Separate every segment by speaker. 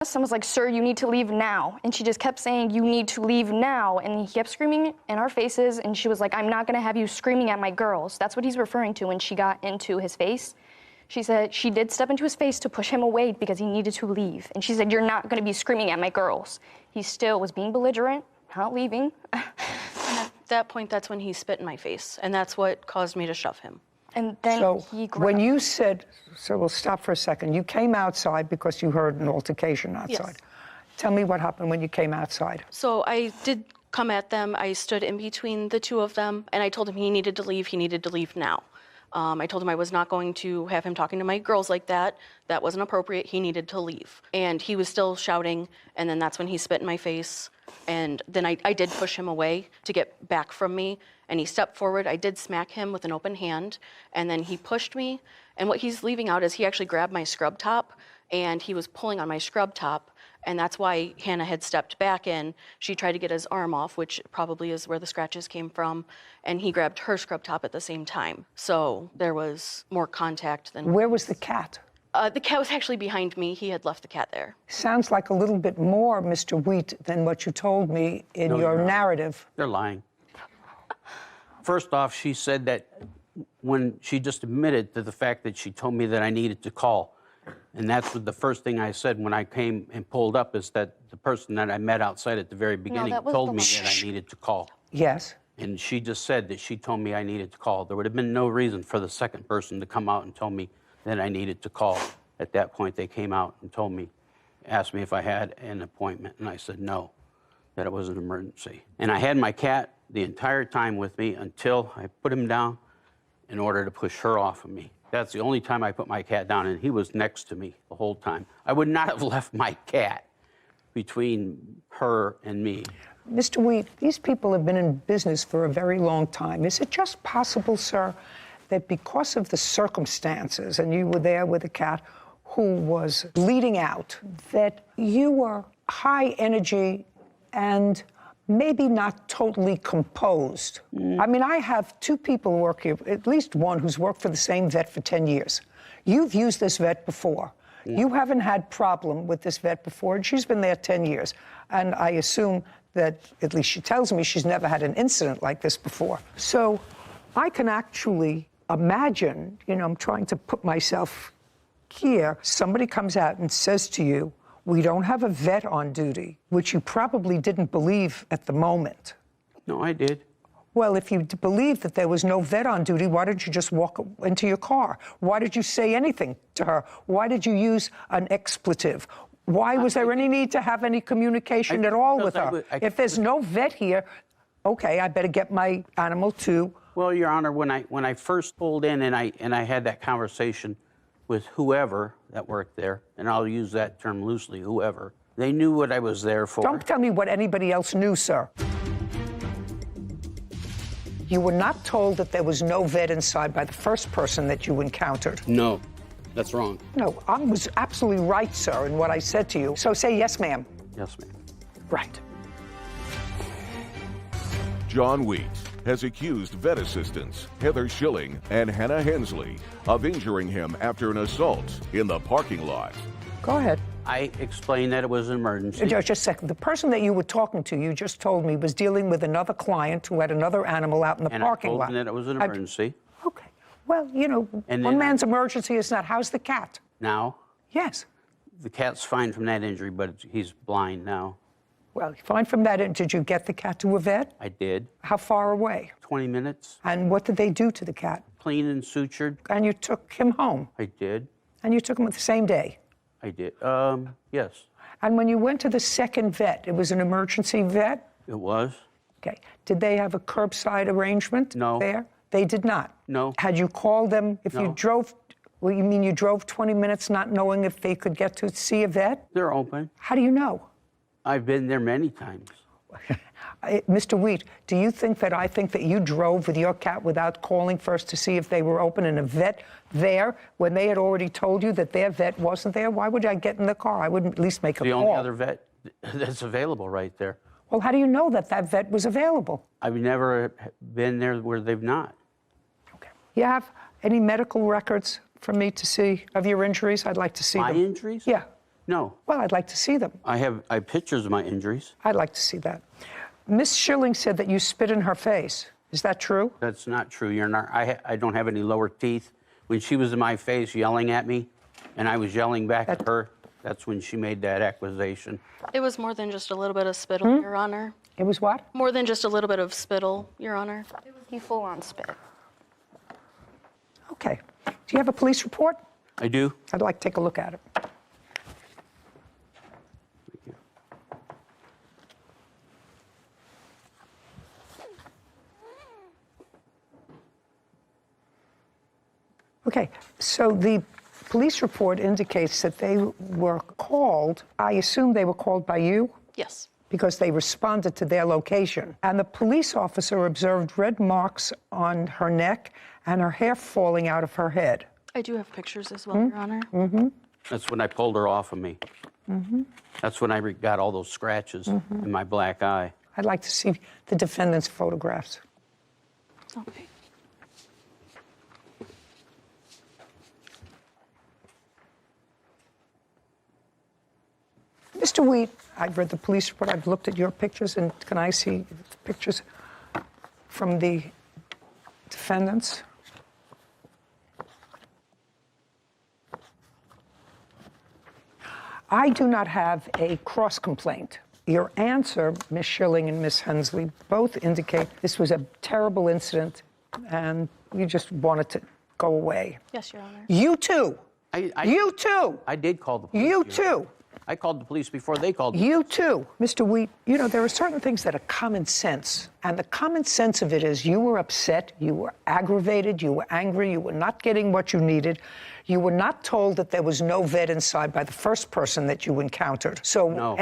Speaker 1: and was like, "Sir, you need to leave now." And she just kept saying, "You need to leave now." And he kept screaming in our faces, and she was like, "I'm not gonna have you screaming at my girls." That's what he's referring to when she got into his face. She said she did step into his face to push him away because he needed to leave. And she said, "You're not gonna be screaming at my girls." He still was being belligerent, not leaving.
Speaker 2: At that point, that's when he spit in my face, and that's what caused me to shove him.
Speaker 1: And then
Speaker 3: So
Speaker 1: he
Speaker 3: when you said, so we'll stop for a second, you came outside because you heard an altercation outside.
Speaker 2: Yes.
Speaker 3: Tell me what happened when you came outside.
Speaker 2: So I did come at them. I stood in between the two of them, and I told him he needed to leave. He needed to leave now. I told him I was not going to have him talking to my girls like that. That wasn't appropriate. He needed to leave. And he was still shouting, and then that's when he spit in my face. And then I did push him away to get back from me, and he stepped forward. I did smack him with an open hand, and then he pushed me. And what he's leaving out is he actually grabbed my scrub top, and he was pulling on my scrub top, and that's why Hannah had stepped back in. She tried to get his arm off, which probably is where the scratches came from, and he grabbed her scrub top at the same time. So there was more contact than...
Speaker 3: Where was the cat?
Speaker 2: The cat was actually behind me. He had left the cat there.
Speaker 3: Sounds like a little bit more, Mr. Wheat, than what you told me in your narrative.
Speaker 4: They're lying. First off, she said that when she just admitted to the fact that she told me that I needed to call. And that's what the first thing I said when I came and pulled up, is that the person that I met outside at the very beginning told me that I needed to call.
Speaker 3: Yes.
Speaker 4: And she just said that she told me I needed to call. There would have been no reason for the second person to come out and tell me that I needed to call. At that point, they came out and told me, asked me if I had an appointment, and I said no, that it was an emergency. And I had my cat the entire time with me until I put him down in order to push her off of me. That's the only time I put my cat down, and he was next to me the whole time. I would not have left my cat between her and me.
Speaker 3: Mr. Wheat, these people have been in business for a very long time. Is it just possible, sir, that because of the circumstances, and you were there with a cat who was bleeding out, that you were high energy and maybe not totally composed? I mean, I have two people who work here, at least one who's worked for the same vet for 10 years. You've used this vet before. You haven't had problem with this vet before, and she's been there 10 years. And I assume that, at least she tells me, she's never had an incident like this before. So I can actually imagine, you know, I'm trying to put myself here. Somebody comes out and says to you, "We don't have a vet on duty," which you probably didn't believe at the moment.
Speaker 4: No, I did.
Speaker 3: Well, if you believed that there was no vet on duty, why didn't you just walk into your car? Why did you say anything to her? Why did you use an expletive? Why was there any need to have any communication at all with her? If there's no vet here, okay, I better get my animal to...
Speaker 4: Well, Your Honor, when I first pulled in and I had that conversation with whoever that worked there, and I'll use that term loosely, whoever, they knew what I was there for.
Speaker 3: Don't tell me what anybody else knew, sir. You were not told that there was no vet inside by the first person that you encountered.
Speaker 4: No, that's wrong.
Speaker 3: No, I was absolutely right, sir, in what I said to you. So say yes, ma'am.
Speaker 4: Yes, ma'am.
Speaker 3: Right.
Speaker 5: John Wheat has accused vet assistants Heather Schilling and Hannah Hensley of injuring him after an assault in the parking lot.
Speaker 3: Go ahead.
Speaker 4: I explained that it was an emergency.
Speaker 3: Just a second. The person that you were talking to, you just told me, was dealing with another client who had another animal out in the parking lot.
Speaker 4: And I told him that it was an emergency.
Speaker 3: Okay. Well, you know, one man's emergency is not. How's the cat?
Speaker 4: Now?
Speaker 3: Yes.
Speaker 4: The cat's fine from that injury, but he's blind now.
Speaker 3: Well, fine from that. Did you get the cat to a vet?
Speaker 4: I did.
Speaker 3: How far away?
Speaker 4: 20 minutes.
Speaker 3: And what did they do to the cat?
Speaker 4: Clean and sutured.
Speaker 3: And you took him home?
Speaker 4: I did.
Speaker 3: And you took him the same day?
Speaker 4: I did. Yes.
Speaker 3: And when you went to the second vet, it was an emergency vet?
Speaker 4: It was.
Speaker 3: Okay. Did they have a curbside arrangement there? They did not?
Speaker 4: No.
Speaker 3: Had you called them if
Speaker 4: No.
Speaker 3: you drove? Well, you mean you drove 20 minutes not knowing if they could get to see a vet?
Speaker 4: They're open.
Speaker 3: How do you know?
Speaker 4: I've been there many times.
Speaker 3: Mr. Wheat, do you think that I think that you drove with your cat without calling first to see if they were open and a vet there when they had already told you that their vet wasn't there? Why would I get in the car? I would at least make a call.
Speaker 4: The only other vet that's available right there.
Speaker 3: Well, how do you know that that vet was available?
Speaker 4: I've never been there where they've not.
Speaker 3: Okay. You have any medical records for me to see of your injuries? I'd like to see
Speaker 4: My
Speaker 3: them.
Speaker 4: injuries?
Speaker 3: Yeah.
Speaker 4: No.
Speaker 3: Well, I'd like to see them.
Speaker 4: I have pictures of my injuries.
Speaker 3: I'd like to see that. Miss Schilling said that you spit in her face. Is that true?
Speaker 4: That's not true, Your Honor. I don't have any lower teeth. When she was in my face yelling at me, and I was yelling back at her, that's when she made that accusation.
Speaker 2: It was more than just a little bit of spittle, Your Honor.
Speaker 3: It was what?
Speaker 2: More than just a little bit of spittle, Your Honor.
Speaker 1: He full on spit.
Speaker 3: Okay. Do you have a police report?
Speaker 4: I do.
Speaker 3: I'd like to take a look at it.
Speaker 4: Thank you.
Speaker 3: Okay, so the police report indicates that they were called, I assume they were called by you?
Speaker 2: Yes.
Speaker 3: Because they responded to their location. And the police officer observed red marks on her neck and her hair falling out of her head.
Speaker 2: I do have pictures as well, Your Honor.
Speaker 4: That's when I pulled her off of me. That's when I got all those scratches in my black eye.
Speaker 3: I'd like to see the defendant's photographs.
Speaker 2: Okay.
Speaker 3: Mr. Wheat, I've read the police report, I've looked at your pictures, and can I see pictures from the defendants? I do not have a cross complaint. Your answer, Ms. Schilling and Ms. Hensley, both indicate this was a terrible incident and you just wanted to go away.
Speaker 2: Yes, Your Honor.
Speaker 3: You too. You too.
Speaker 4: I did call the police.
Speaker 3: You
Speaker 4: Your Honor.
Speaker 3: too.
Speaker 4: I called the police before they called the
Speaker 3: You too. Mr. Wheat, you know, there are certain things that are common sense. And the common sense of it is you were upset, you were aggravated, you were angry, you were not getting what you needed. You were not told that there was no vet inside by the first person that you encountered. So
Speaker 4: No,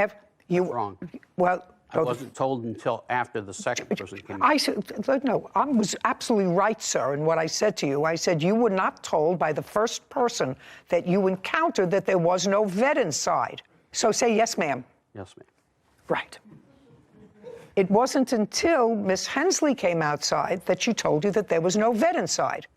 Speaker 3: you
Speaker 4: wrong.
Speaker 3: Well,
Speaker 4: I wasn't told until after the second person came
Speaker 3: I
Speaker 4: out.
Speaker 3: said, no, I was absolutely right, sir, in what I said to you. I said you were not told by the first person that you encountered that there was no vet inside. So say yes, ma'am.
Speaker 4: Yes, ma'am.
Speaker 3: Right. It wasn't until Miss Hensley came outside that she told you that there was no vet inside.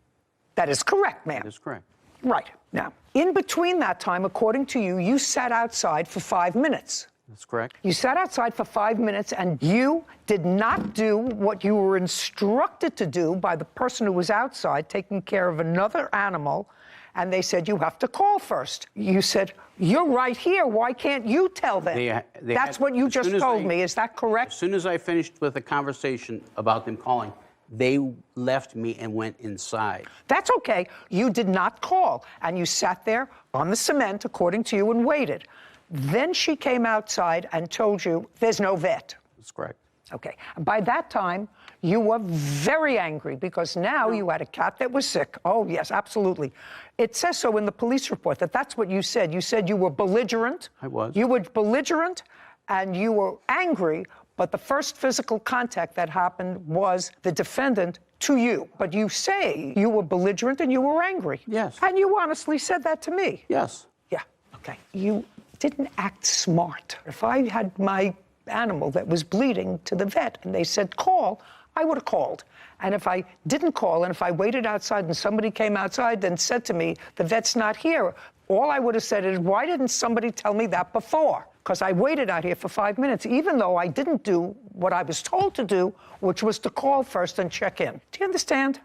Speaker 3: That is correct, ma'am.
Speaker 4: That is correct.
Speaker 3: Right. Now, in between that time, according to you, you sat outside for 5 minutes.
Speaker 4: That's correct.
Speaker 3: You sat outside for 5 minutes and you did not do what you were instructed to do by the person who was outside taking care of another animal. And they said, you have to call first. You said, you're right here. Why can't you tell them? That's what you just told me. Is that correct?
Speaker 4: As soon as I finished with the conversation about them calling, they left me and went inside.
Speaker 3: That's okay. You did not call. And you sat there on the cement, according to you, and waited. Then she came outside and told you there's no vet.
Speaker 4: That's correct.
Speaker 3: Okay. By that time, you were very angry because now you had a cat that was sick. Oh, yes, absolutely. It says so in the police report that that's what you said. You said you were belligerent.
Speaker 4: I was.
Speaker 3: You were belligerent and you were angry, but the first physical contact that happened was the defendant to you. But you say you were belligerent and you were angry.
Speaker 4: Yes.
Speaker 3: And you honestly said that to me.
Speaker 4: Yes.
Speaker 3: Yeah, okay. You didn't act smart. If I had my animal that was bleeding to the vet and they said call, I would have called. And if I didn't call and if I waited outside and somebody came outside and said to me, the vet's not here, all I would have said is, why didn't somebody tell me that before? Because I waited out here for 5 minutes, even though I didn't do what I was told to do, which was to call first and check in. Do you understand?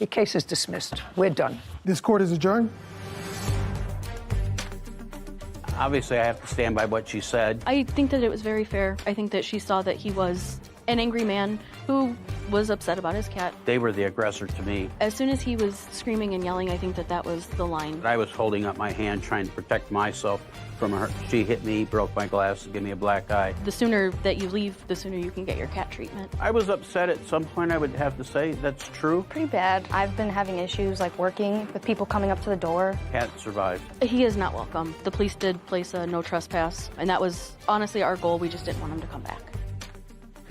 Speaker 3: Your case is dismissed. We're done.
Speaker 6: This court is adjourned.
Speaker 4: Obviously, I have to stand by what she said.
Speaker 2: I think that it was very fair. I think that she saw that he was an angry man who was upset about his cat.
Speaker 4: They were the aggressor to me.
Speaker 2: As soon as he was screaming and yelling, I think that that was the line.
Speaker 4: I was holding up my hand trying to protect myself from her. She hit me, broke my glass, gave me a black eye.
Speaker 2: The sooner that you leave, the sooner you can get your cat treatment.
Speaker 4: I was upset at some point, I would have to say. That's true.
Speaker 1: Pretty bad. I've been having issues like working with people coming up to the door.
Speaker 4: Cat survived.
Speaker 2: He is not welcome. The police did place a no trespass, and that was honestly our goal. We just didn't want him to come back.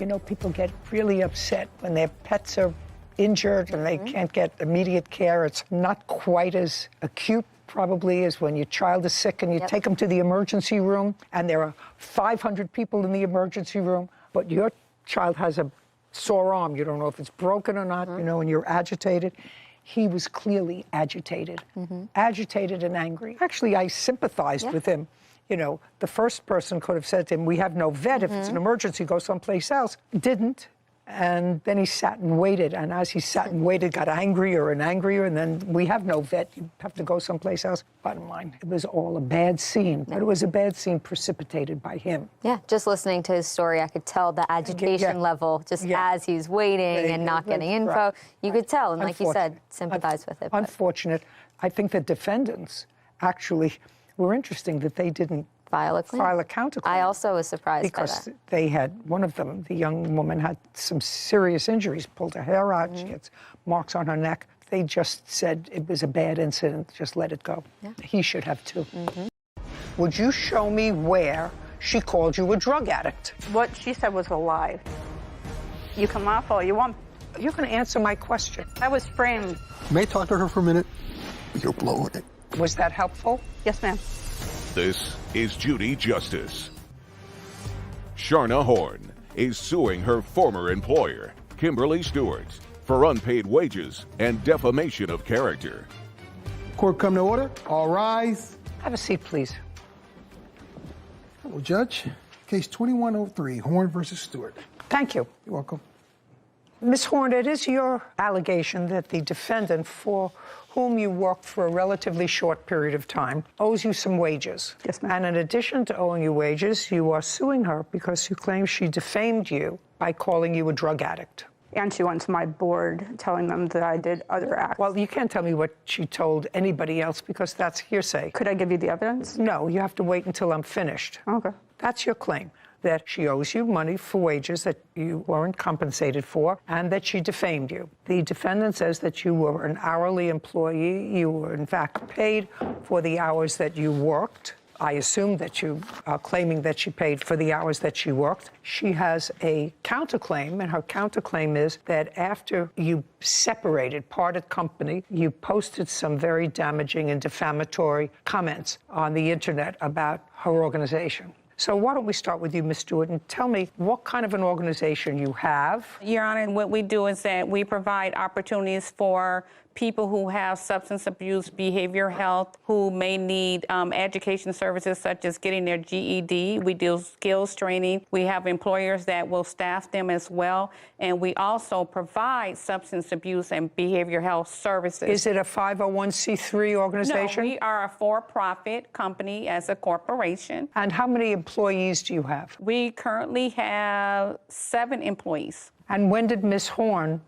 Speaker 3: You know, people get really upset when their pets are injured and they can't get immediate care. It's not quite as acute, probably, as when your child is sick and you take them to the emergency room and there are 500 people in the emergency room, but your child has a sore arm. You don't know if it's broken or not, you know, and you're agitated. He was clearly agitated, agitated and angry. Actually, I sympathized with him. You know, the first person could have said to him, we have no vet. If it's an emergency, go someplace else. Didn't. And then he sat and waited. And as he sat and waited, got angrier and angrier. And then we have no vet. You have to go someplace else. Bottom line, it was all a bad scene. But it was a bad scene precipitated by him.
Speaker 6: Yeah, just listening to his story, I could tell the agitation level just as he's waiting and not getting info.
Speaker 3: Right.
Speaker 6: You could tell, and like you said, sympathize with it. But
Speaker 3: Unfortunate. I think the defendants actually were interesting that they didn't
Speaker 6: file a
Speaker 3: counterclaim.
Speaker 6: I also was surprised by
Speaker 3: because
Speaker 6: that.
Speaker 3: they had, one of them, the young woman, had some serious injuries, pulled her hair out, she gets marks on her neck. They just said it was a bad incident, just let it go. Yeah. He should have too. Would you show me where she called you a drug addict?
Speaker 7: What she said was a lie. You can laugh all you want.
Speaker 3: You can answer my question.
Speaker 7: I was framed.
Speaker 8: May I talk to her for a minute? You're blowing it.
Speaker 3: Was that helpful?
Speaker 7: Yes, ma'am.
Speaker 5: This is Judy Justice. Sharna Horn is suing her former employer, Kimberly Stewart, for unpaid wages and defamation of character.
Speaker 8: Court come to order. All rise.
Speaker 3: Have a seat, please.
Speaker 8: Hello, Judge. Case 2103, Horn versus Stewart.
Speaker 3: Thank you.
Speaker 8: You're welcome.
Speaker 3: Ms. Horn, it is your allegation that the defendant, for whom you worked for a relatively short period of time, owes you some wages.
Speaker 7: Yes, ma'am.
Speaker 3: And in addition to owing you wages, you are suing her because you claim she defamed you by calling you a drug addict.
Speaker 7: And she went to my board telling them that I did other acts.
Speaker 3: Well, you can't tell me what she told anybody else because that's hearsay.
Speaker 7: Could I give you the evidence?
Speaker 3: No, you have to wait until I'm finished.
Speaker 7: Okay.
Speaker 3: That's your claim, that she owes you money for wages that you weren't compensated for and that she defamed you. The defendant says that you were an hourly employee. You were, in fact, paid for the hours that you worked. I assume that you are claiming that she paid for the hours that she worked. She has a counterclaim, and her counterclaim is that after you separated, parted company, you posted some very damaging and defamatory comments on the internet about her organization. So why don't we start with you, Ms. Stewart, and tell me what kind of an organization you have.
Speaker 9: Your Honor, what we do is that we provide opportunities for people who have substance abuse, behavior health, who may need education services such as getting their GED. We do skills training. We have employers that will staff them as well. And we also provide substance abuse and behavior health services.
Speaker 3: Is it a 501c3 organization?
Speaker 9: No, we are a for-profit company as a corporation.
Speaker 3: And how many employees do you have?
Speaker 9: We currently have 7 employees.
Speaker 3: And when did Ms. Horn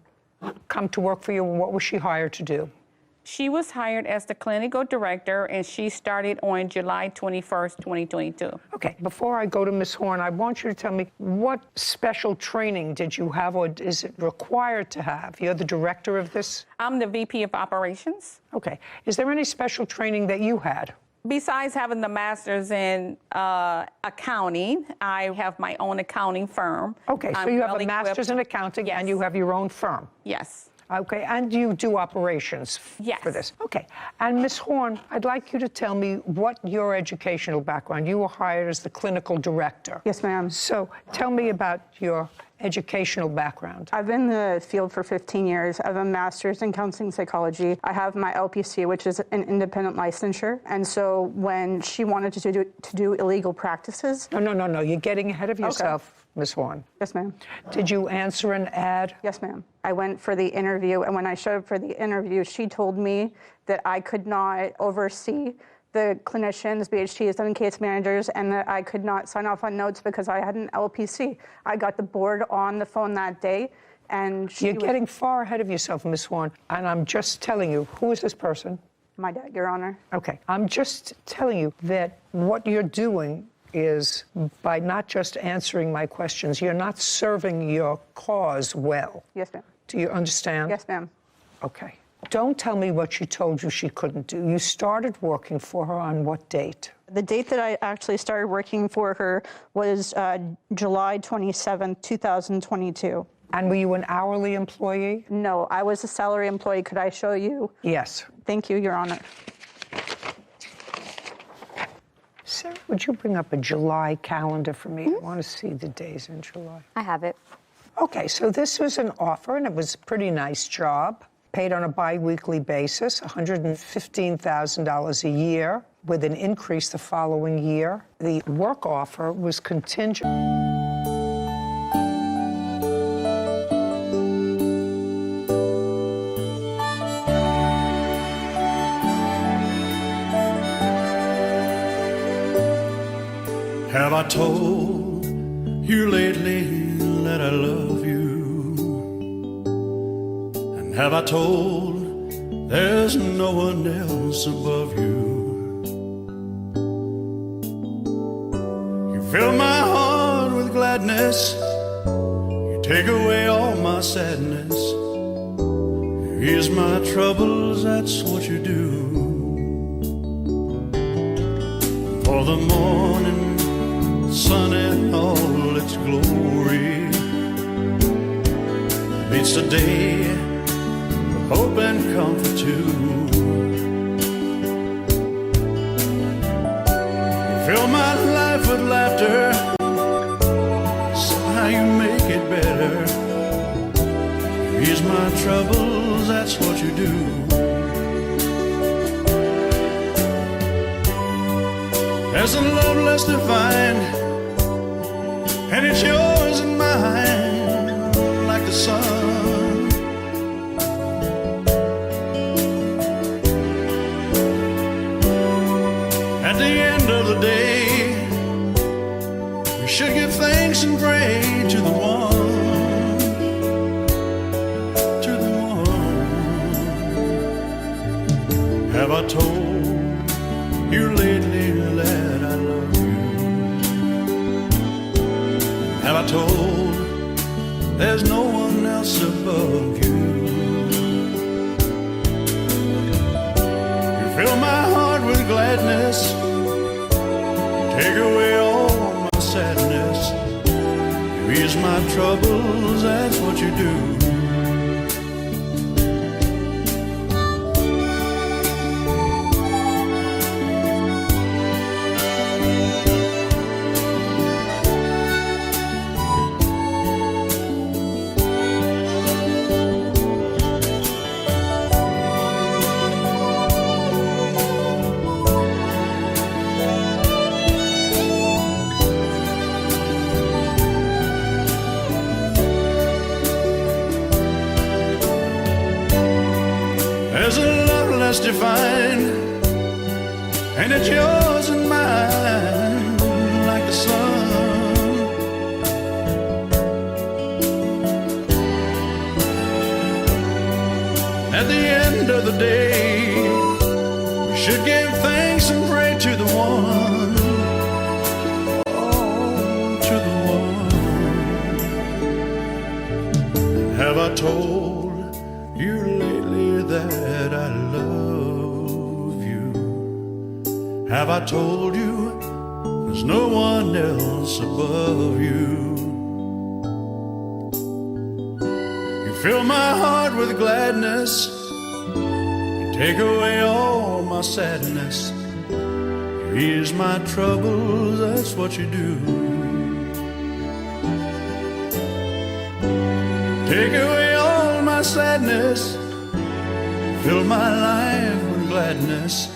Speaker 3: come to work for you, and what was she hired to do?
Speaker 9: She was hired as the clinical director, and she started on July 21st, 2022.
Speaker 3: Okay, before I go to Ms. Horn, I want you to tell me what special training did you have, or is it required to have? You're the director of this?
Speaker 9: I'm the VP of operations.
Speaker 3: Okay. Is there any special training that you had?
Speaker 9: Besides having the master's in accounting, I have my own accounting firm.
Speaker 3: Okay, so you have a master's in accounting and you have your own firm.
Speaker 9: Yes.
Speaker 3: Okay, and you do operations for this. Okay, and Ms. Horn, I'd like you to tell me what your educational background. You were hired as the clinical director.
Speaker 7: Yes, ma'am.
Speaker 3: So tell me about your educational background.
Speaker 7: I've been in the field for 15 years. I have a master's in counseling psychology. I have my LPC, which is an independent licensure. And so when she wanted to do illegal practices...
Speaker 3: No. You're getting ahead of yourself, Ms. Horn.
Speaker 7: Yes, ma'am.
Speaker 3: Did you answer an ad?
Speaker 7: Yes, ma'am. I went for the interview, and when I showed up for the interview, she told me that I could not oversee the clinicians, BHTs, and case managers, and that I could not sign off on notes because I had an LPC. I got the board on the phone that day, and
Speaker 3: You're getting far ahead of yourself, Ms. Horn, and I'm just telling you, who is this person?
Speaker 7: My dad, Your Honor.
Speaker 3: Okay, I'm just telling you that what you're doing is, by not just answering my questions, you're not serving your cause well.
Speaker 7: Yes, ma'am.
Speaker 3: Do you understand?
Speaker 7: Yes, ma'am.
Speaker 3: Okay. Don't tell me what she told you she couldn't do. You started working for her on what date?
Speaker 7: The date that I actually started working for her was July 27th, 2022.
Speaker 3: And were you an hourly employee?
Speaker 7: No, I was a salary employee. Could I show you?
Speaker 3: Yes.
Speaker 7: Thank you, Your Honor.
Speaker 3: Sarah, would you bring up a July calendar for me? I want to see the days in July.
Speaker 6: I have it.
Speaker 3: Okay, so this was an offer, and it was a pretty nice job. paid on a biweekly basis, $115,000 a year, with an increase the following year. The work offer was contingent.
Speaker 10: Have I told you lately that I love you? And have I told there's no one else above you? You fill my heart with gladness. You take away all my sadness. You ease my troubles, that's what you do. For the morning sun in all its glory meets the day with hope and comfort too. You fill my life with laughter, somehow you make it better. You ease my troubles, that's what you do. There's a love less defined, and it's yours and mine, like the sun. At the end of the day, we should give thanks and pray to the one, to the one. Have I told you lately that I love you? Have I told there's no one else above you? You fill my heart with gladness, take away all my sadness. You ease my troubles, that's what you do. There's a love less defined, and it's yours and mine, like the sun. At the end of the day, we should give thanks and pray to the one, oh, to the one. Have I told you lately that I love you? Have I told you there's no one else above you? You fill my heart with gladness, you take away all my sadness. You ease my troubles, that's what you do. Take away all my sadness, fill my life with gladness.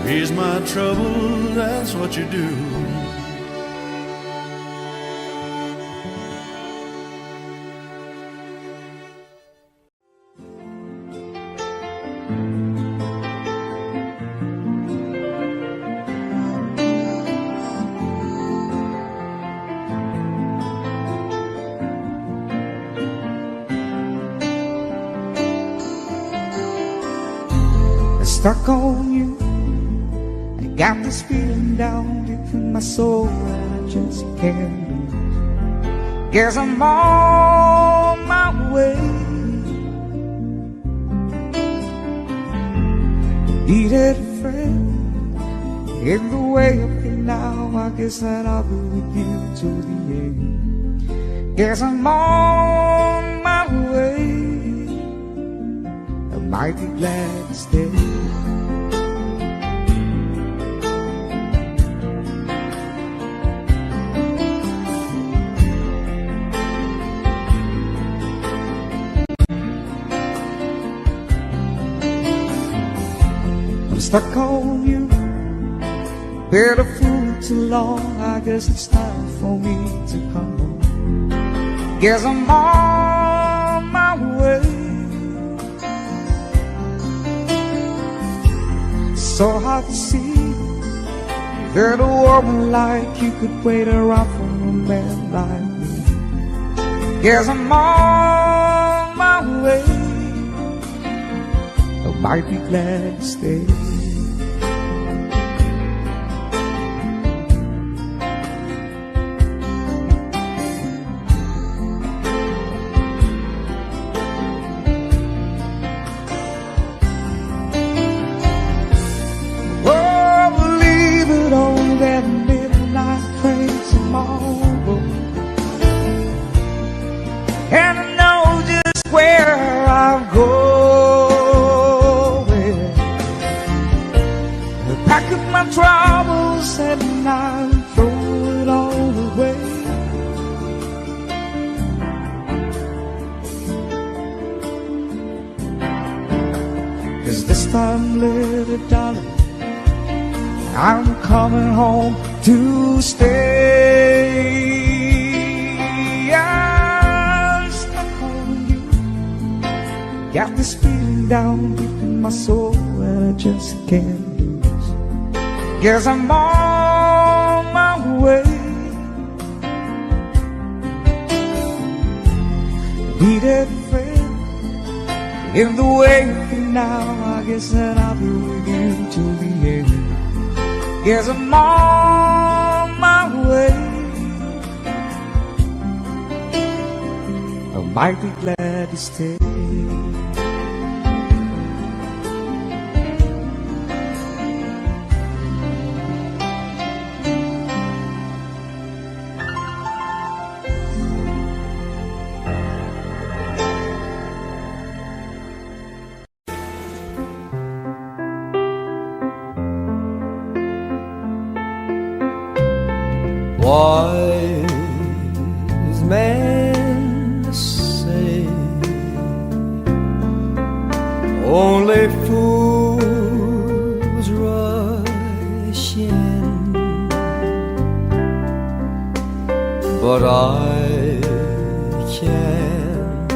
Speaker 10: Ease my trouble, that's what you do.
Speaker 11: Stuck on you, I got this feeling down deep in my soul that I just can't lose. Guess I'm on my way. Needed a friend in the way up here now. I guess that I'll be with you to the end. Guess I'm on my way. I might be glad to stay. stuck on you. Been a fool too long, I guess it's time for me to come home. Guess I'm on my way. So hard to see that a woman like you could wait around for a man like me. Guess I'm on my way. I might be glad to stay. And I know just where I'm going. Pack up my troubles and I'll throw it all away. Cause this time, little darling, I'm coming home to stay. Got this feeling down deep in my soul and I just can't lose. Guess I'm on my way. Needed a friend in the way you feel now. I guess that I'll be with you till the end. Guess I'm on my way. I might be glad to stay.
Speaker 12: Wise men say only fools rush in, but I can't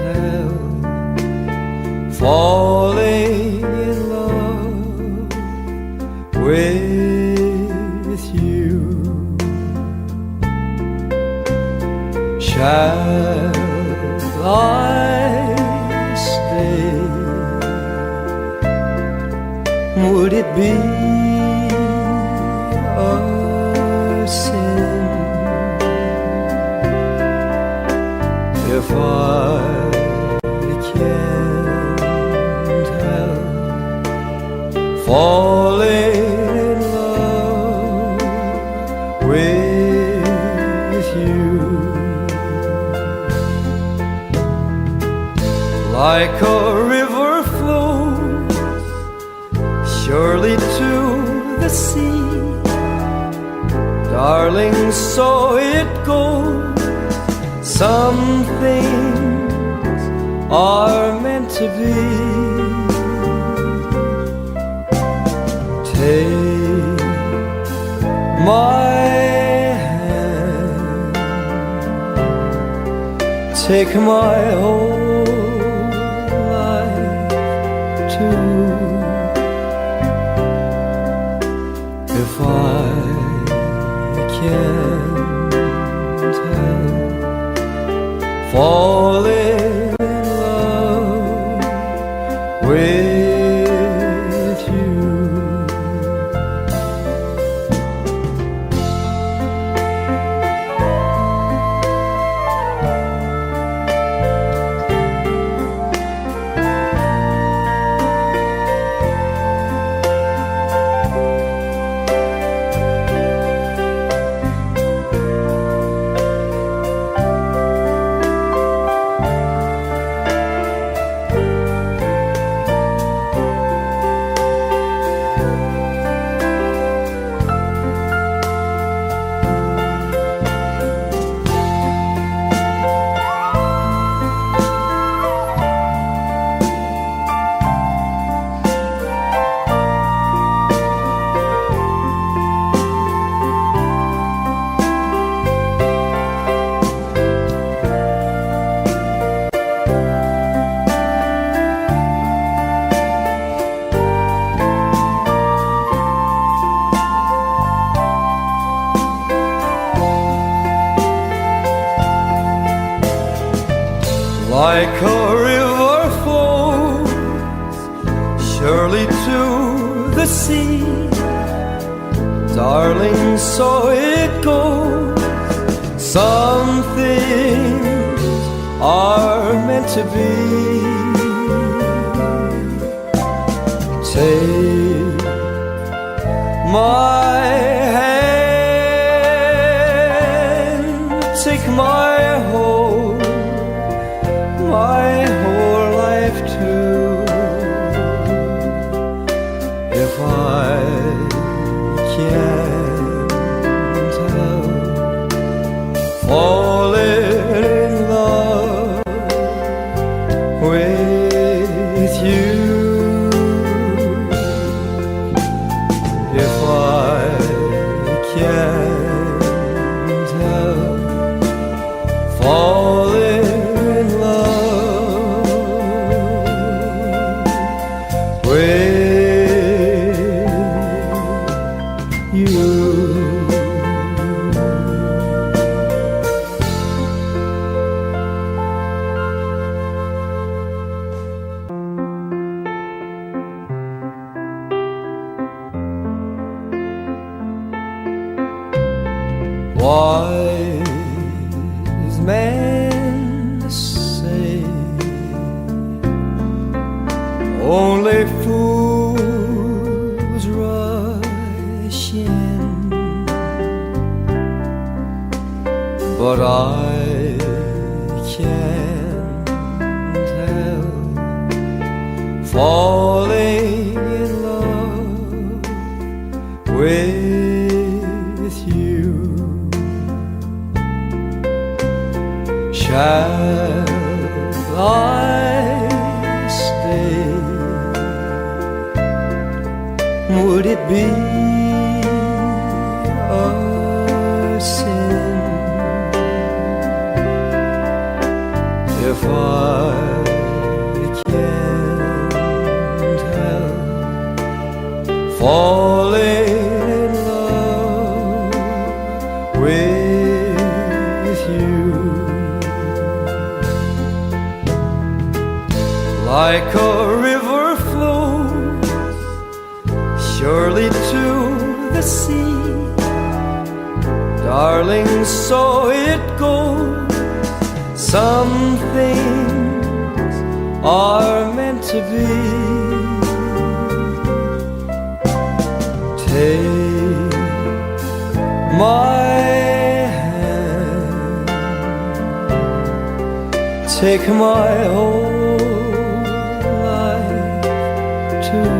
Speaker 12: help falling in love with you. Shall I stay? Would it be a sin if I can't help falling in love with you? Like a river flows surely to the sea, darling, so it goes. Some things are meant to be. Take my hand, take my whole life too. If I can't help falling in love with you. like a river flows surely to the sea. Darling, so it goes. Some things are meant to be. Take my hand, take my whole life too. If I can't help falling in love with you, if I can't help falling in love with you. Wise men say only fools rush in, but I can't help falling in love with you. Shall I stay? Would it be a sin if I can't help falling in love with you? Like a river flows surely to the sea. Darling, so it goes. Some things are meant to be. Take my hand, take my whole life too.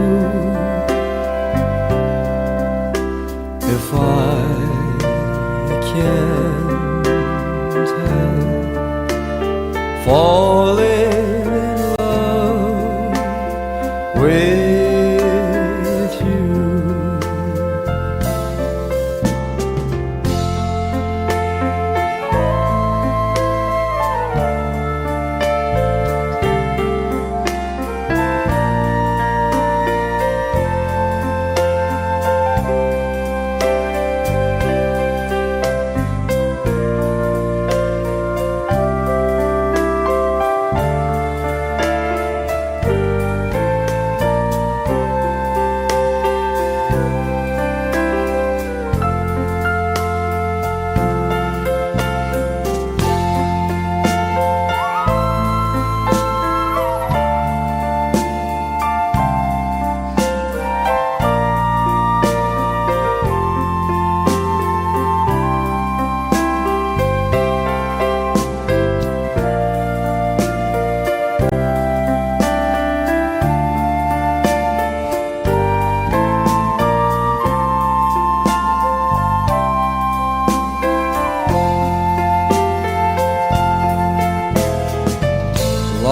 Speaker 12: If I can't help falling in love with you.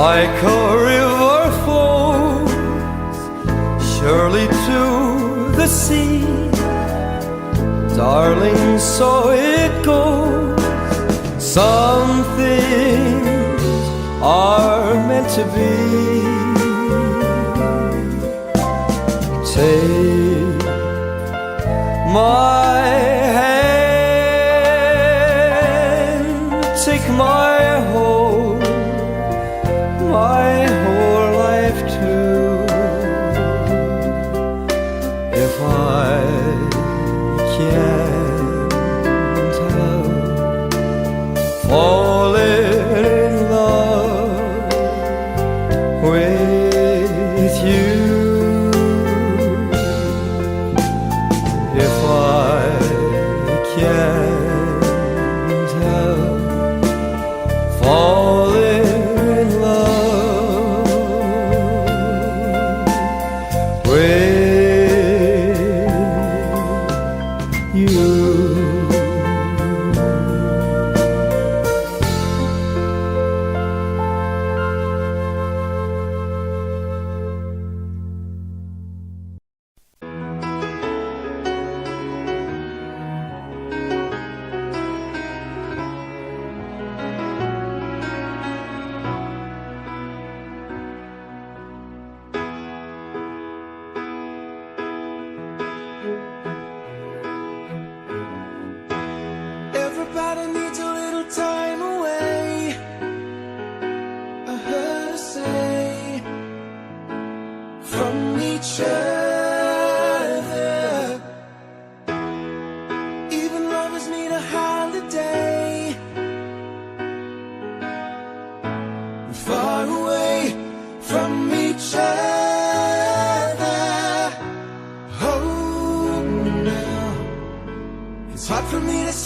Speaker 12: Like a river flows surely to the sea. Darling, so it goes. Some things are meant to be. Take my hand, take my whole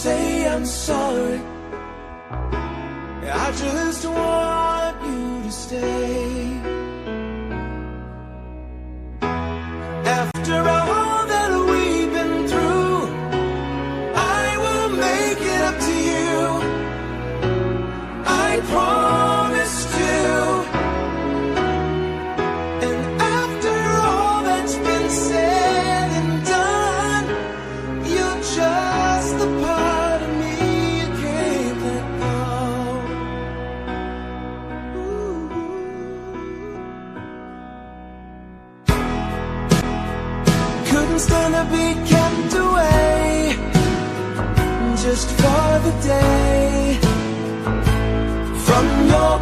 Speaker 12: say I'm sorry. I just want you to stay. After all that we've been through, I will make it up to you. I promised you. And after all that's been said and done, you're just the part of me you can't let go. Couldn't stand to be kept away just for the day from your